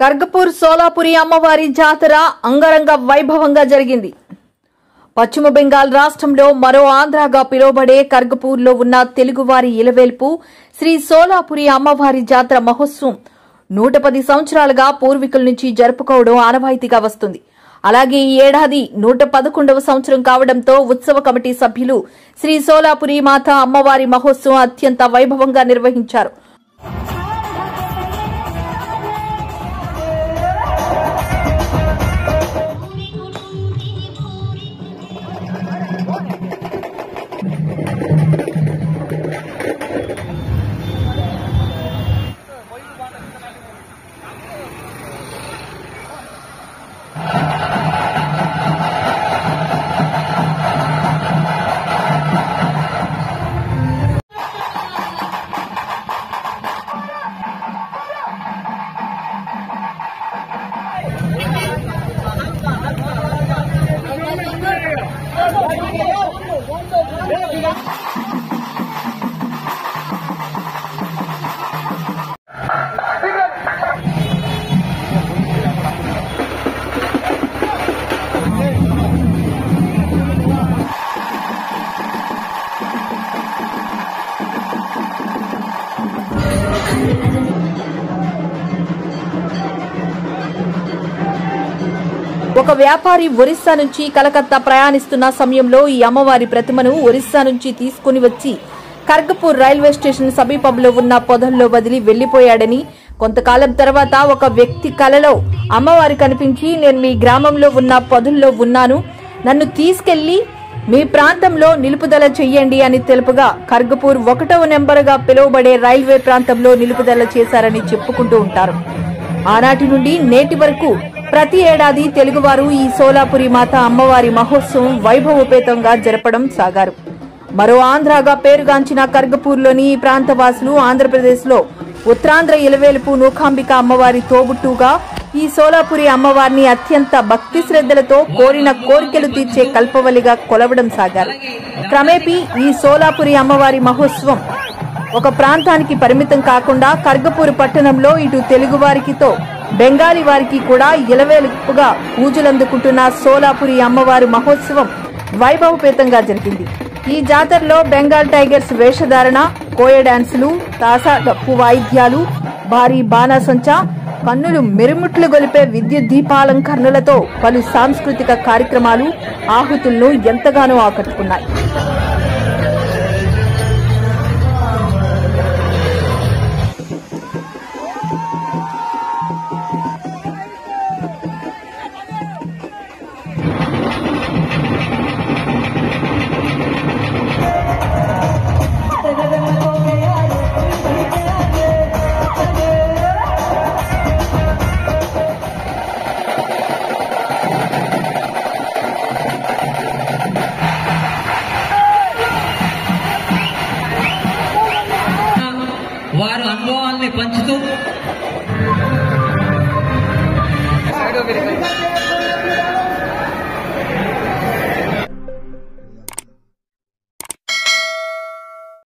కర్గపూర్ సోలాపురి అమ్మవారి జాతర అంగరంగ వైభవంగా జరిగింది. పశ్చిమ బెంగాల్ రాష్ట్రంలో మరో ఆంధ్రాగా పిలువబడే కర్గపూర్లో ఉన్న తెలుగువారి ఇలవేల్పు శ్రీ సోలాపురి అమ్మవారి జాతర మహోత్సవం 110 సంవత్సరాలుగా పూర్వీకుల నుంచి జరుపుకోవడం ఆనవాయితీగా వస్తుంది. అలాగే ఈ ఏడాది 111వ సంవత్సరం కావడంతో ఉత్సవ కమిటీ సభ్యులు శ్రీ సోలాపురి మాత అమ్మవారి మహోత్సవం అత్యంత వైభవంగా నిర్వహించారు. ఒక వ్యాపారి ఒరిస్సా నుంచి కలకత్తా ప్రయాణిస్తున్న సమయంలో ఈ అమ్మవారి ప్రతిమను ఒరిస్సా నుంచి తీసుకుని వచ్చి కర్గపూర్ రైల్వే స్టేషన్ సమీపంలో ఉన్న పొదల్లో వదిలి వెళ్లిపోయాడని, కొంతకాలం తర్వాత ఒక వ్యక్తి కలలో అమ్మవారి కనిపించి, నేను మీ గ్రామంలో ఉన్న పొదల్లో ఉన్నాను, నన్ను తీసుకెళ్లి మీ ప్రాంతంలో నిలుపుదల చెయ్యండి అని తెలుపగా కర్గపూర్ 1వ నెంబరుగా పిలువబడే రైల్వే ప్రాంతంలో నిలుపుదల చేశారని చెప్పుకుంటూ ఉంటారు. ఆనాటి నుండి నేటి వరకు ప్రతి ఏడాది తెలుగువారు ఈ సోలాపురి మాత అమ్మవారి మహోత్సవం వైభవోపేతంగా జరపడం సాగారు. మరో ఆంధ్రాగా పేరుగాంచిన కర్గపూర్లోని ఈ ప్రాంతవాసులు ఆంధ్రప్రదేశ్లో ఉత్తరాంధ్ర ఇలవేలుపు నూకాంబిక అమ్మవారి తోబుట్టుగా ఈ సోలాపురి అమ్మవారిని అత్యంత భక్తి శ్రద్ధలతో కోరిన కోరికలు తీర్చే కల్పవల్లిగా కొలవడం సాగారు. క్రమేపీ ఈ సోలాపురి అమ్మవారి మహోత్సవం ఒక ప్రాంతానికి పరిమితం కాకుండా కర్గపూర్ పట్టణంలో ఇటు తెలుగువారికితో బెంగాలీ వారికి కూడా ఇలవేలుపుగా పూజలందుకుంటున్న సోలాపురి అమ్మవారి మహోత్సవం వైభవపేతంగా జరిగింది. ఈ జాతరలో బెంగాల్ టైగర్స్ వేషధారణ, కోయ డాన్సులు, తాసాడప్పు వాయిద్యాలు, భారీ బాణాసంచా, కన్నులు మెరుముట్లు గొలిపే విద్యుత్ దీపాలంకరణలతో పలు సాంస్కృతిక కార్యక్రమాలు ఆహుతులను ఎంతగానో ఆకట్టుకున్నాయి. వారు అనుభవాల్ని పంచుతూ